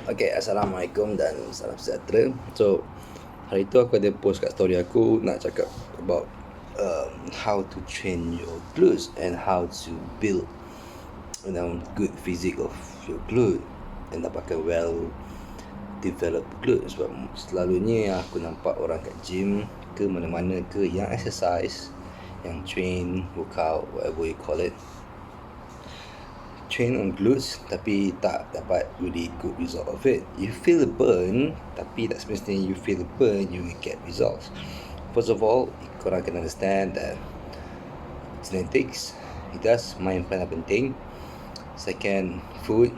Okay, Assalamualaikum dan salam sejahtera. So, hari tu aku ada post kat story aku nak cakap about how to train your glutes and how to build good physique of your glute and dapatkan well developed glute. Sebab selalunya aku nampak orang kat gym ke mana-mana ke yang exercise, yang train, workout, whatever you call it, train on glutes tapi tak dapat really good result of it. You feel the burn, tapi tak semestinya you feel the burn you will get results. First of all, korang can understand that genetics, it does main peranan penting. Second, food,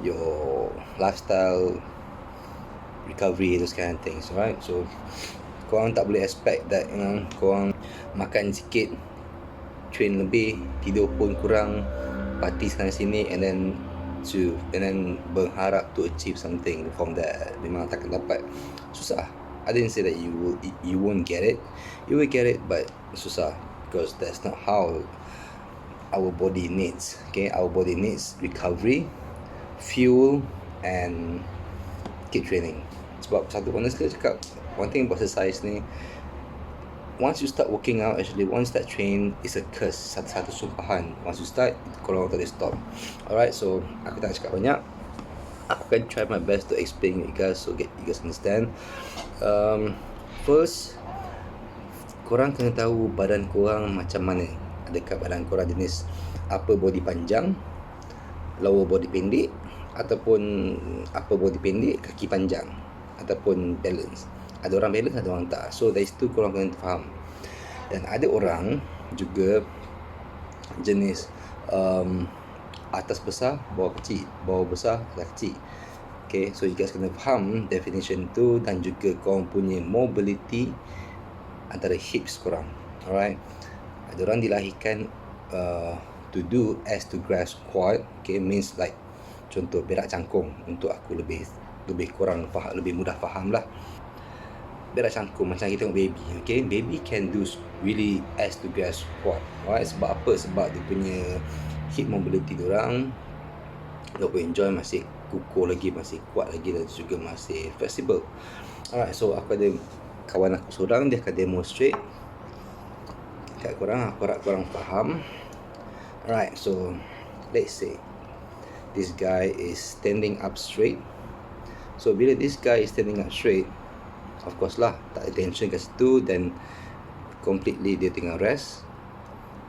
your lifestyle, recovery, those kind of things, right? So korang tak boleh expect that korang makan sikit, train lebih, tidur pun kurang, party sana sini, and then berharap to achieve something from that. Memang takkan dapat. Susah. I didn't say that you won't get it. You will get it, but susah, because that's not how our body needs. Okay, our body needs recovery, fuel, and keep training. Sebab satu honestly cakap, one thing about exercise ni, once you start working out, actually once that train is a curse, satu sumpahan. Once you start, korang tak boleh stop. Alright, so aku tak cakap banyak. Aku akan try my best to explain you guys, so get you guys understand. First, korang kena tahu badan korang macam mana. Adakah badan korang jenis upper body panjang, lower body pendek, ataupun upper body pendek, kaki panjang, ataupun balance. Ada orang balance, ada orang tak. So dari situ korang kena faham. Dan ada orang juga jenis atas besar, bawah kecil, bawah besar, atas kecil. Okay, so you guys kena faham definition tu, dan juga korang punya mobility antara hips korang. Alright, ada orang dilahirkan to do as to grasp squat. Okay, means like contoh berak cangkung, untuk aku lebih kurang faham, lebih mudah faham lah. Berak cangkung macam kita tengok baby. Okay, baby can do really as to grasp squat. Alright, sebab apa? Sebab dia punya hip mobility diorang enjoy, masih kukuh lagi, masih kuat lagi, dan juga masih flexible. Alright, so aku ada kawan aku seorang, dia akan demonstrate kat korang. Aku harap korang faham. Alright, so let's say this guy is standing up straight. So bila this guy is standing up straight, of course lah, tak ada tension kat situ, dan completely dia tengah rest,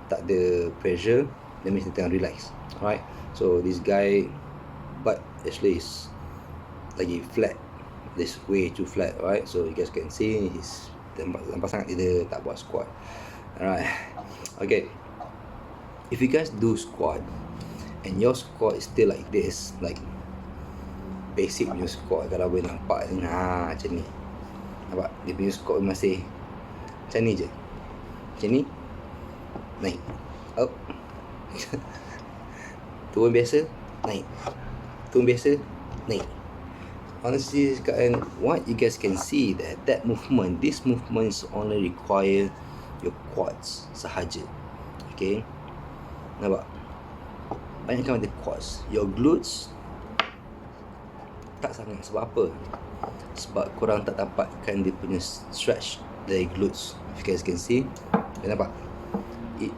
tak ada pressure, that means dia tengah relax. Alright, so this guy butt actually is lagi flat, this way too flat. Alright, so you guys can see he's nampak sangat dia tak buat squat. Alright, okay, if you guys do squat and your squat is still like this, like basic punya squat, kalau boleh nampak macam ni, nampak dia punya squat masih macam ni je, macam ni, naik, up, turun biasa, naik, turun biasa, naik. Honestly, what you guys can see that movement, this movements only require your quads sahaja. Okay, nampak? Banyak kan ada quads. Your glutes tak sangat. Sebab apa? Sebab korang tak dapatkan dia punya stretch dari glutes. If you guys can see, nampak?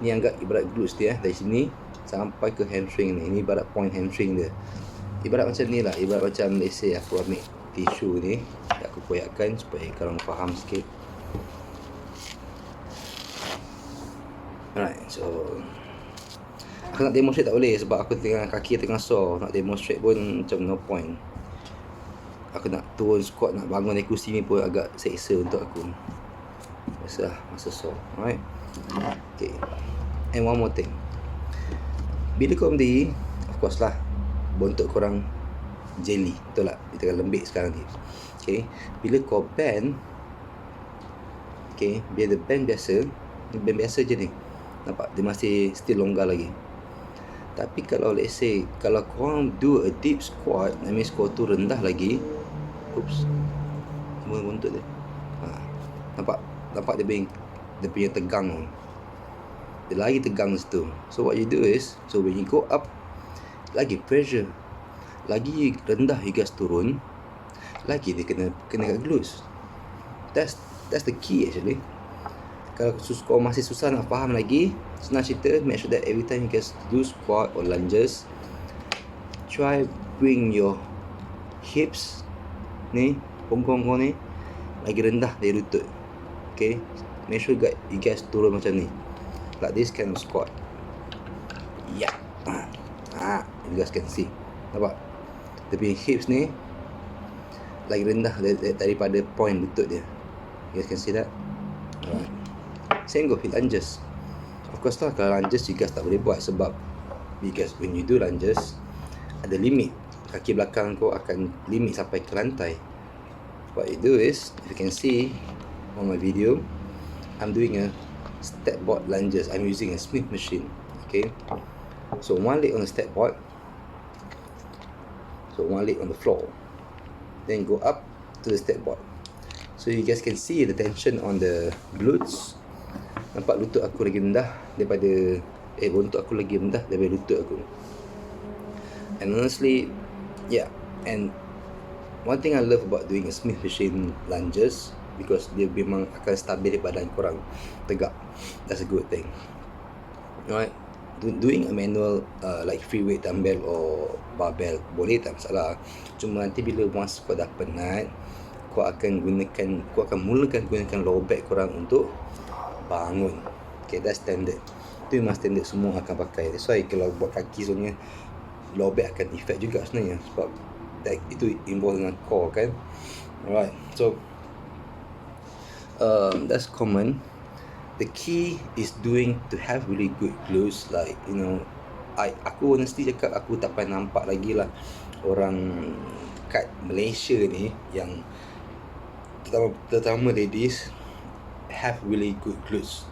Ni anggap ibarat glutes dia, dari sini sampai ke hamstring ni. Ini ibarat point hamstring dia. Ibarat macam ni lah. Ibarat macam, let's say aku ambil tisu ni, aku koyakkan supaya korang faham sikit. Alright, so aku nak demonstrate tak boleh, sebab aku kaki tengah sore. Nak demonstrate pun macam no point. Aku nak turun squat, nak bangun dari kursi ni pun agak seksa untuk aku. Biasalah, masa sore. Alright, okay. And one more thing, bila korang berdiri, of course lah, bontot korang jelly, betul tak? Dia tengah lembik sekarang ni. Okay, bila kau bend, okay, bila dia bend biasa je ni, nampak dia masih still longgar lagi. Tapi kalau let's say, kalau korang do a deep squat, that means kau tu rendah lagi. Oops, semua bontot dia. Nampak dia punya tegang tu. Dia lagi tegang situ. So what you do is, so when you go up, lagi pressure. lagi rendah you guys turun, lagi dia kena kat glutes. That's the key actually. Kalau kau masih susah nak faham lagi, senang cerita, make sure that every time you guys do squat or lunges, try bring your hips ni, punggung kau ni lagi rendah dari lutut. Okay, make sure you guys turun macam ni, like this kind of squat. Yeah, you guys can see, nampak? Tapi hips ni lagi rendah daripada point lutut dia. You guys can see that? Alright. Same go with lunges. Of course lah, kalau lunges you guys tak boleh buat sebab because when you do lunges ada limit. Kaki belakang kau akan limit sampai ke lantai. What you do is, if you can see on my video, I'm doing a step board lunges. I'm using a Smith machine. Okay, so one leg on the step board, so one leg on the floor, then go up to the step board. So you guys can see the tension on the glutes. Nampak lutut aku lagi rendah daripada bontot aku lagi rendah daripada lutut aku. And honestly, yeah, and one thing I love about doing a Smith machine lunges, because dia memang akan stabil badan korang tegak. That's a good thing. Alright, doing a manual like free weight dumbbell or barbell boleh, tak masalah. Cuma nanti bila once kau dah penat, kau akan mulakan gunakan lower back korang untuk bangun. Okay, that's standard. Itu memang standard, semua akan pakai. That's why kalau buat kaki sebenarnya lower back akan effect juga sebenarnya, sebab itu involve dengan core kan. Alright, so that's common. The key is to have really good glutes. Like, you know, aku honestly cakap, aku tak pernah nampak lagi lah orang kat Malaysia ni yang terutama ladies have really good glutes.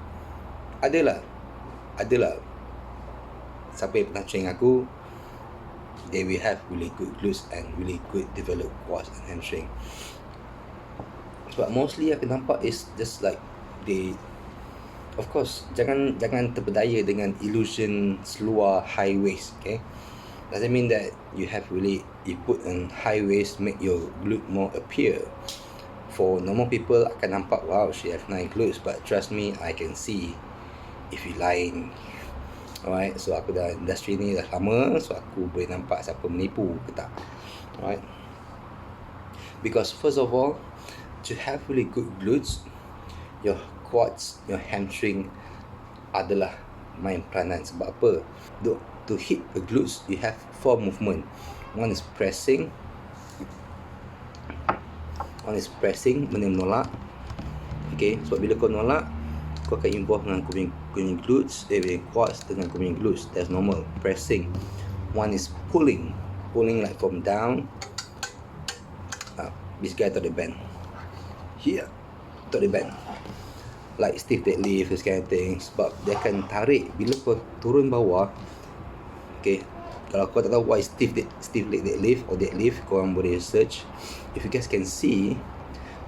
Adalah siapa yang pernah train aku, they will have really good glutes and really good developed quads and hamstring. But mostly aku nampak is just like they, of course, jangan terpedaya dengan illusion seluar high waist. Okay, doesn't mean that you put on high waist make your glute more appear. For normal people akan nampak, wow, she have nice glutes, but trust me, I can see if you lying. Alright, so aku dah industri ni dah lama, so aku boleh nampak siapa menipu ke tak. Alright, because first of all, to have really good glutes, your quads, your hamstring adalah main peranan. Sebab apa? To hit the glutes, you have 4 movement. One is pressing, benda menolak. Okay, sebab bila kau nolak, kau akan involve dengan kau punya glutes, quads dengan kau punya glutes. That's normal. Pressing. One is pulling like from down up. This guy tak ada bend. Here, tak ada bend. Like stiff deadlift, this kind of thing. Sebab dia akan tarik bila kau turun bawah. Okay, kalau kau tak tahu what is stiff leg deadlift or deadlift, korang boleh search. If you guys can see,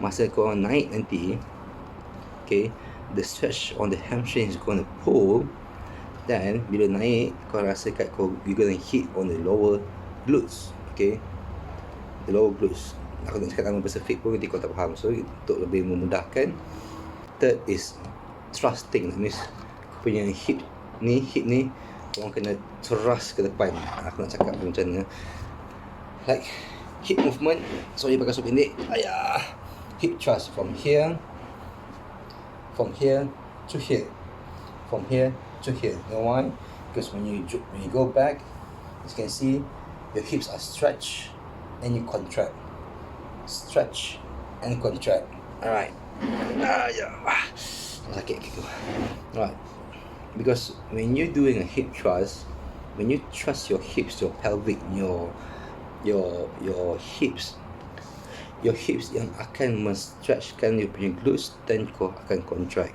masa kau naik nanti, okay, the stretch on the hamstring is going to pull. Then bila naik, kau rasa kat you're going to hit on the lower glutes. Okay, the lower glutes. Aku nak cakap nama spesifik pun nanti kau tak faham. So untuk lebih memudahkan, third is thrusting. That means kau punya hip ni korang kena thrust ke depan. Aku nak cakap macam mana, like hip movement. Sorry pakai sup pendek. Hip thrust from here to here, from here to here. You know why? Because when you go back, you can see your hips are stretched and you contract. Stretch and contract. Alright. Sakit gitu. Alright. Because when you're doing a hip thrust, when you thrust your hips, your pelvic, your hips yang akan men-stretchkan your punya glutes, then kau akan contract.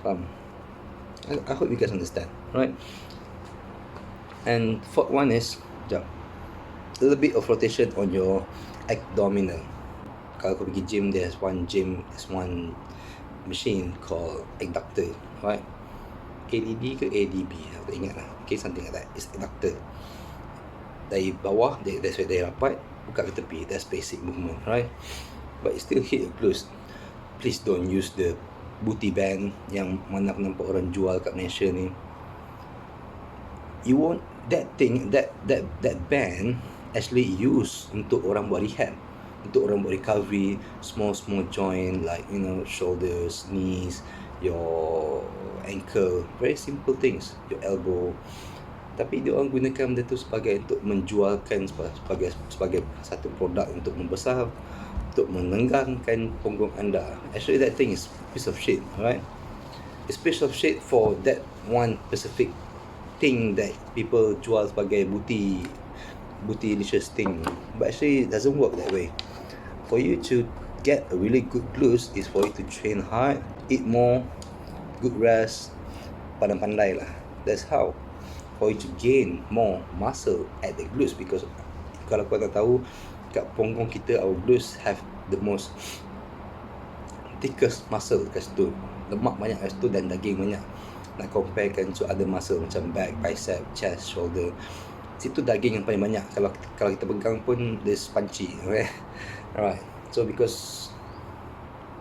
Faham? I hope you guys understand, right? And fourth one is a little bit of rotation on your abdominal. Kalau kau pergi gym, there's one machine called adductor, right? ADB ke ADB, aku tak ingat lah. Okay, something like that. It's adductor. dari bawah, that's why dari rapat, buka ke tepi. That's basic movement, right? But still hit your glutes. Please don't use the booty band yang mana aku nampak orang jual kat Malaysia ni. You want that thing, that band actually use untuk orang buat rehab, untuk orang buat recovery, small joint like shoulders, knees, your ankle, very simple things, your elbow. Tapi dia orang gunakan benda tu sebagai untuk menjualkan sebagai satu produk untuk membesar, untuk menenggangkan punggung anda. Actually that thing is piece of shit, right? It's piece of shit for that one specific thing that people jual sebagai bootylicious thing, but actually it doesn't work that way. For you to get a really good glutes is for you to train hard, eat more, good rest, pandai-pandai lah. That's how for you to gain more muscle at the glutes, because kalau kau tak tahu, kat punggung kita, our glutes have the most thickest muscle kat situ, lemak banyak kat situ dan daging banyak. Nak comparekan to other muscle macam back, bicep, chest, shoulder, situ daging yang paling banyak. Kalau kita pegang pun dia punchy, right? Alright. So because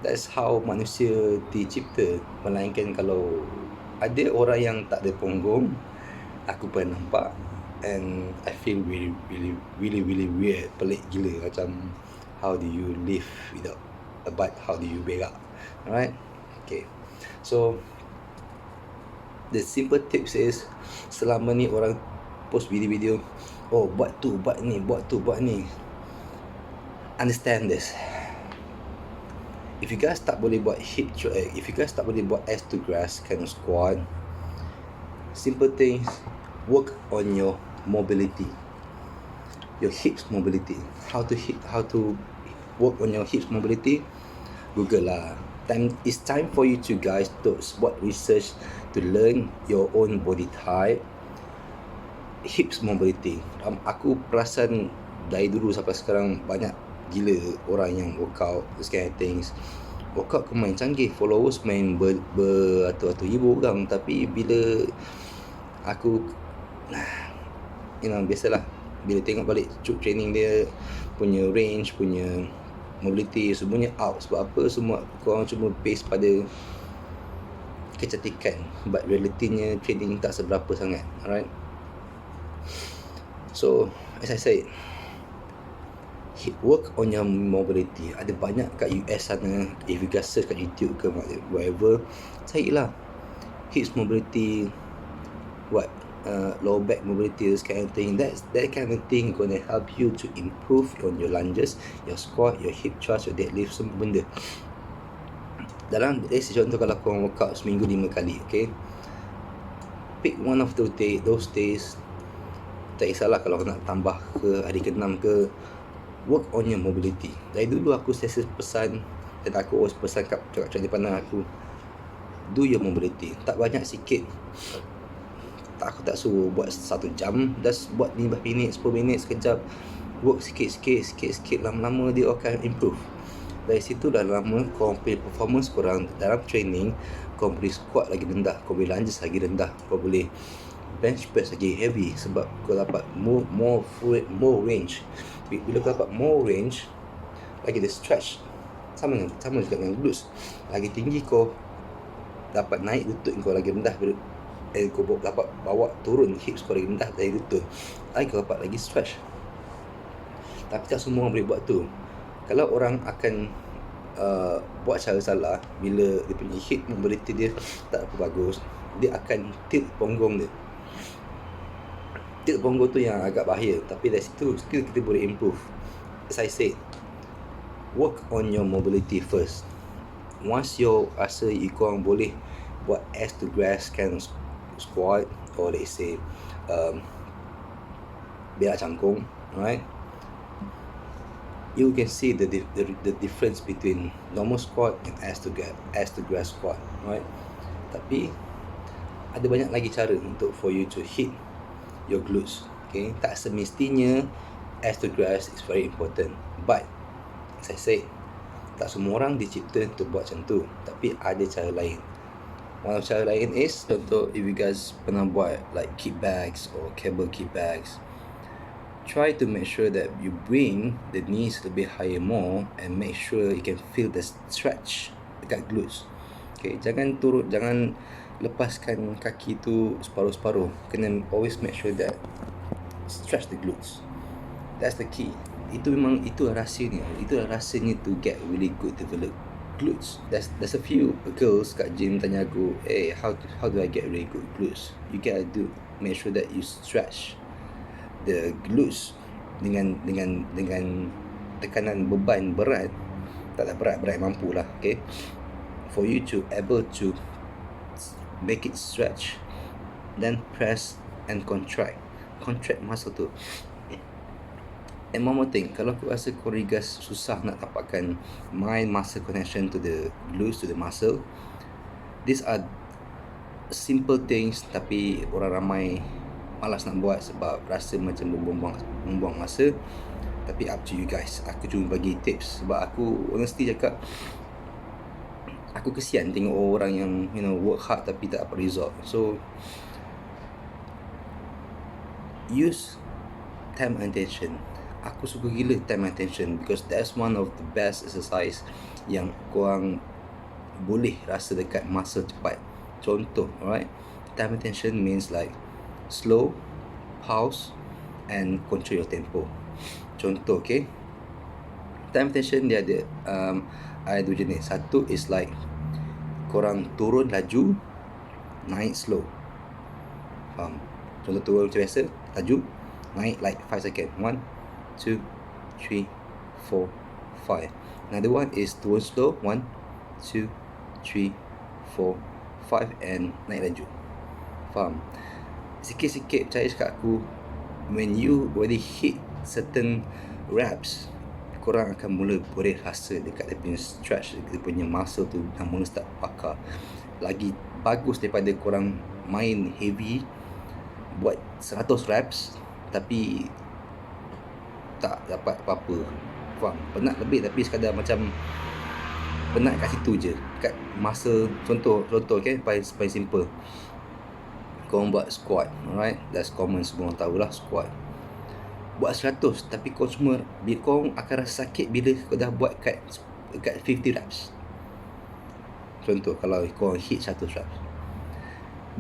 that's how manusia dicipta. Melainkan kalau ada orang yang tak ada punggung, aku pernah nampak, and I feel really weird, pelik gila. Macam how do you live without a butt? How do you berak? Alright. Okay. So the simple tips is, selama ni orang post video-video, oh buat tu, buat ni, buat tu, buat ni. Understand this. If you guys tak boleh buat if you guys tak boleh buat ass to grass kind of squat, simple things, work on your mobility, your hips mobility. How to work on your hips mobility? Google lah. It's time for you to guys to buat research to learn your own body type, hips mobility. Aku perasan dari dulu sampai sekarang banyak gila orang yang workout this kind of things. Workout kau main canggih, followers main beratus-ratus ribu orang, tapi bila aku biasalah, bila tengok balik training dia punya range, punya mobility, semuanya out. Sebab apa? Semua korang cuma base pada kecantikan, but realitinya training tak seberapa sangat. Alright. So as I said, work on your mobility. Ada banyak kat US sana. If you guys search kat YouTube ke whatever, carilah hips mobility, lower back mobility, this kind of thing. That kind of thing gonna help you to improve on your lunges, your squat, your hip thrust, your deadlift, semua benda. Dalam contoh, kalau korang workout seminggu 5 kali, okay, pick one of those days. Tak kisahlah kalau nak tambah ke hari ke-6 ke, work on your mobility. Dari dulu aku selalu pesan, dan aku always pesan kat cakap pandang aku, do your mobility. Tak banyak, sikit. Aku tak suruh buat 1 jam, just buat 15 minit, 10 minit, sekejap. Work sikit, lama-lama dia akan improve. Dari situ dah lama korang punya performance korang dalam training, korang boleh squat lagi rendah, kau boleh lunges lagi rendah, kau boleh bench press lagi heavy, sebab kau dapat more range. Bila kau dapat more range, lagi dia stretch, sama juga dengan glutes. Lagi tinggi kau dapat naik lutut kau lagi rendah, kau dapat bawa turun hips kau lagi rendah dari lutut, lagi kau dapat lagi stretch. Tapi tak semua orang boleh buat tu. Kalau orang akan buat cara salah, bila dia punya hip mobility dia tak apa bagus, dia akan tilt punggung dia. Tilt punggung tu yang agak bahaya. Tapi dari situ still kita boleh improve. As I said, work on your mobility first. Once you rasa korang boleh buat ass to grass kind of squat, or let's say berak cangkung, right? You can see the difference between normal squat and ass to grass squat, right? Tapi ada banyak lagi cara untuk for you to hit your glutes. Okay, tak semestinya ass to grass is very important, but as I said, tak semua orang dicipta untuk buat macam tu, tapi ada cara lain. One of cara lain is, contoh, if you guys pernah buat like kickbacks or cable kickbacks, try to make sure that you bring the knees lebih higher more and make sure you can feel the stretch dekat glutes. Okay, jangan lepaskan kaki tu separuh-separuh. Kena always make sure that stretch the glutes. That's the key. Itu rahsianya to get really good developed glutes. There's a few girls kat gym tanya aku, hey, how do I get really good glutes? You gotta make sure that you stretch the glutes dengan tekanan beban berat, taklah berat mampu lah, okay, for you to able to make it stretch, then press and contract muscle tu. And one more thing, kalau aku rasa kau rigas susah nak dapatkan mind muscle connection to the glutes, to the muscle, these are simple things tapi orang ramai malas nak buat sebab rasa macam membuang masa. Tapi up to you guys. Aku cuma bagi tips sebab aku honestly cakap, aku kesian tengok orang yang work hard tapi tak dapat result. So use time and attention. Aku suka gila time and attention because that's one of the best exercise yang korang boleh rasa dekat muscle cepat. Contoh, alright, time and attention means like slow, pause and control your tempo. Contoh, okay, time attention dia ada dua jenis. Satu is like korang turun laju, naik slow. Faham? Contoh turun macam biasa, laju, naik like 5 second. 1, 2, 3, 4, 5. Another one is turun slow, 1, 2, 3, 4, 5 and naik laju. Faham? Sikit-sikit percaya cakap aku, when you already hit certain reps, korang akan mula boleh rasa dekat dia punya stretch, dia punya muscle tu dah mula start pakar. Lagi bagus daripada korang main heavy, buat 100 reps tapi tak dapat apa-apa. Faham? Penat lebih tapi sekadar macam penat kat situ je, kat muscle. Contoh okay, paling simple, korang buat squat, alright, that's common, semua orang tahulah squat. Buat 100 tapi kau akan rasa sakit bila kau dah buat kat 50 reps. Contoh kalau kau hit 100 reps.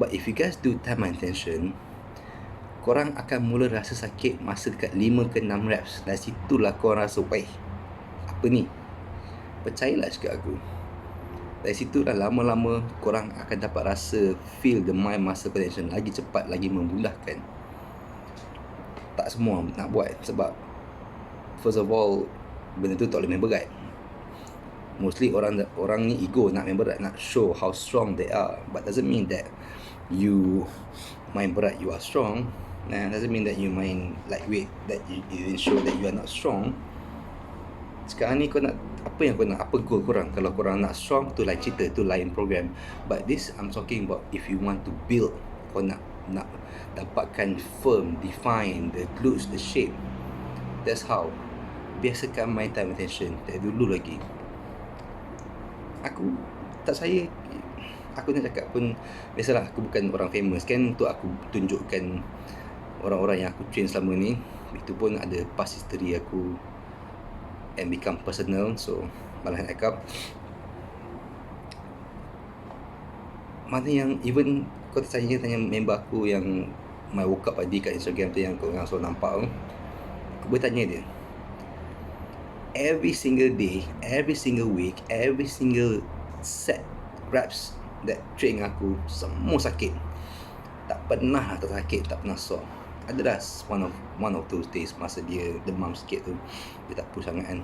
But if you guys do time and attention, korang akan mula rasa sakit masa dekat 5 ke 6 reps. Dan situlah korang rasa, weh, apa ni? Percayalah cakap aku. Dari situ dah lama-lama korang akan dapat rasa feel the mind muscle connection lagi cepat, lagi memudahkan. Tak semua nak buat sebab first of all, benda tu tak boleh main berat. Mostly orang ni ego nak main berat, nak show how strong they are. But doesn't mean that you main berat you are strong. Doesn't mean that you main lightweight that you show that you are not strong. Sekarang ni kau nak apa goal korang? Kalau korang nak strong, tu lain cerita, tu lain program. But this I'm talking about if you want to build, kau nak dapatkan firm, define the glutes, the shape. That's how. Biasakan my time attention. Dari dulu lagi aku nak cakap pun, biasalah aku bukan orang famous kan, untuk aku tunjukkan orang-orang yang aku train selama ni. Itu pun ada past history aku and become personal, so malah nak cakap mana yang even kau tanya member aku yang my workout tadi kat Instagram tu yang kau selalu nampak tu, aku boleh tanya dia every single day, every single week, every single set reps that train aku, semua sakit. Tak pernah tak sakit, tak pernah sore. Adalah one of those days masa dia demam sikit tu, dia tak push sangat kan.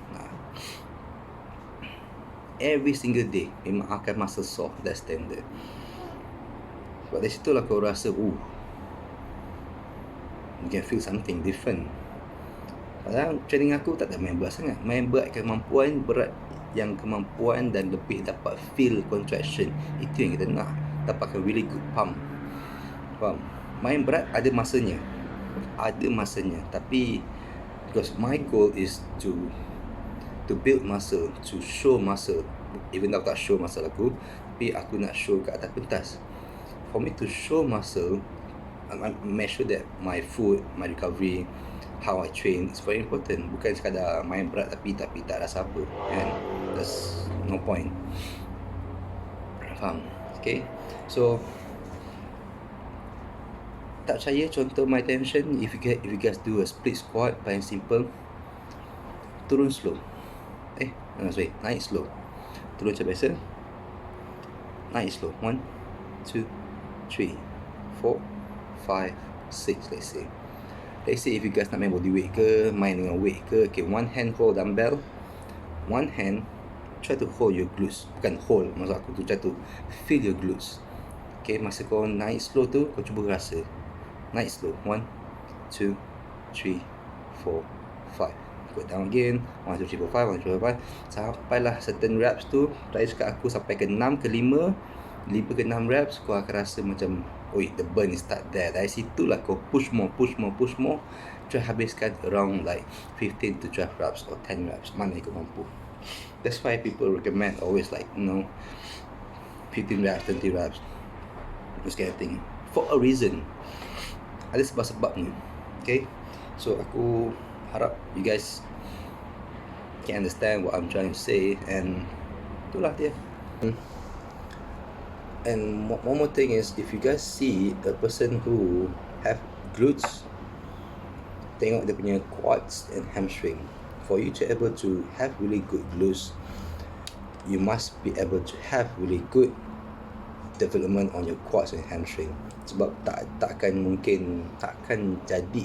Every single day memang akan masa sore, that's standard. Sebab dari situlah kau rasa you can feel something different. Padahal training aku tak ada main berat sangat, main berat kemampuan dan lebih dapat feel contraction. Itu yang kita nak, dapatkan really good pump. Faham? Main berat ada masanya, tapi because my goal is to build muscle, to show muscle. Even though tak show muscle aku, tapi aku nak show kat atas pentas. For me to show muscle, I make sure that my food, my recovery, how I train is very important. Bukan sekadar main berat tapi tak rasa apa, kan? There's no point. Faham? Okay, so tak percaya contoh my tension, if you guys do a split squat, paling simple, turun slow, naik slow, turun macam biasa, naik slow, 1, 2, 3, 4, 5, 6, let's say if you guys nak main body weight ke, main dengan weight ke, okay, one hand hold dumbbell, one hand try to hold your glutes, bukan hold, maksud aku tu try to feel your glutes. Okay, masa kau naik slow tu, kau cuba rasa naik slow, 1, 2, 3, 4, 5, go down again, 1, 2, 3, 4, 5, 1, 2, 3, 4, 5, sampailah certain reps tu, try cakap aku sampai ke 6 ke 5 ke 6 reps, kau akan rasa macam, oi, the burn is start there. Dari situ lah kau push more, try habiskan around like 15 to 12 reps or 10 reps, mana kau mampu. That's why people recommend always like, 15 reps, 20 reps, this kind of thing, for a reason. Ada sebab-sebabnya. Okay, so aku harap you guys can understand what I'm trying to say, and itulah dia. And one more thing is, if you guys see a person who have glutes, tengok dia punya quads and hamstring. For you to able to have really good glutes, you must be able to have really good development on your quads and hamstring. Sebab takkan jadi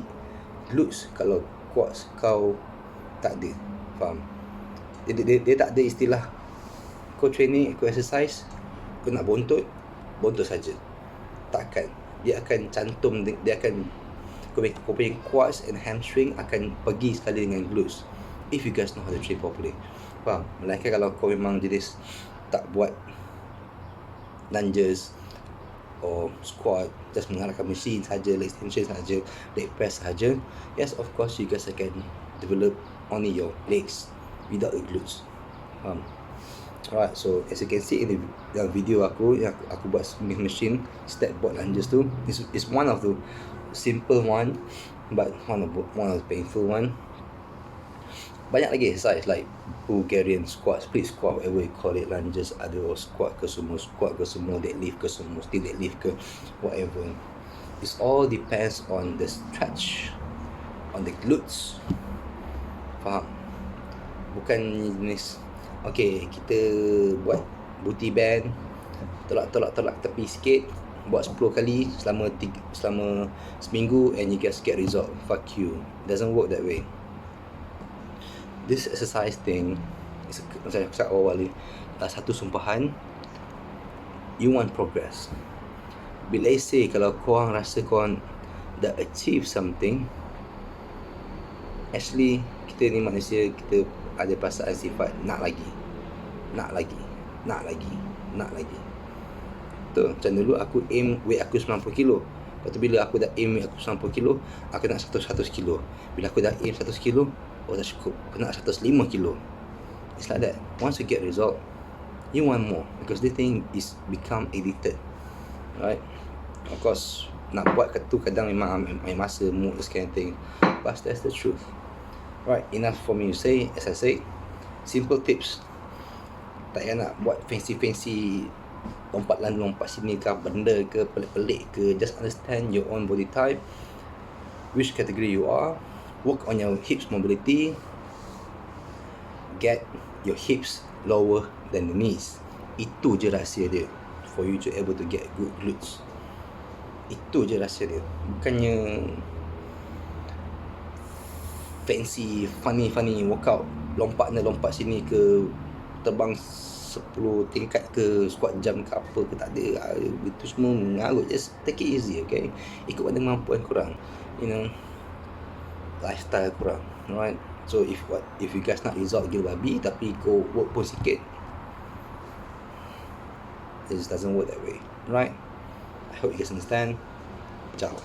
glutes kalau quads kau tak ada. Faham? Dia tak ada istilah kau training, kau exercise, kau nak bontot saja. Takkan. Dia akan cantum, kau punya quads and hamstring akan pergi sekali dengan glutes if you guys know how to train properly. Faham? Melainkan kalau kau memang jenis tak buat lunges or squat, just menggunakan mesin saja, leg extension saja, leg press saja, yes, of course you guys can develop only your legs without the glutes. Alright, so as you can see in the video aku yang aku buat machine step board lunges tu, is one of the simple one, but one of the painful one. Banyak lagi exercise like Bulgarian squat, split squat, whatever you call it, lunges ada, squat ke semua, deadlift ke semua, still deadlift ke whatever. It all depends on the stretch on the glutes. Faham? Bukan jenis okay, kita buat booty band, tolak tepi sikit, buat 10 kali selama seminggu and you guys get result. Fuck you. Doesn't work that way. This exercise thing is, macam aku cakap awal ni, satu sumpahan. You want progress. Bila say kalau korang rasa korang dah achieve something, actually kita ni manusia, kita ada perasaan sifat nak lagi. Tu macam dulu aku aim weight aku 90 kilo. Lepas tu bila aku dah aim weight aku 90 kilo, aku nak 100 kilo. Bila aku dah aim 100 kilo, dah cukup, aku nak 105 kilo. It's like that. Once you get result, you want more, because the thing is become addicted, right? Of course, nak buat tu kadang memang main masa, mood, this kind of thing, but that's the truth. Right, enough for me to say. As I said, simple tips. Tak payah nak buat fancy lompat sini ke, benda ke, pelik-pelik ke. Just understand your own body type, which category you are. Work on your hips mobility. Get your hips lower than the knees. Itu je rahsia dia, for you to able to get good glutes. Itu je rahsia dia. Bukannya fancy, funny workout, lompat sini ke, terbang 10 tingkat ke, squat jam ke apa ke, tak ada. Itu semua mengarut. Just take it easy, okay? Ikut pada kemampuan korang, lifestyle korang, alright? So if you guys nak result gila babi tapi kau work pun sikit, it just doesn't work that way, right? I hope you guys understand. Ciao.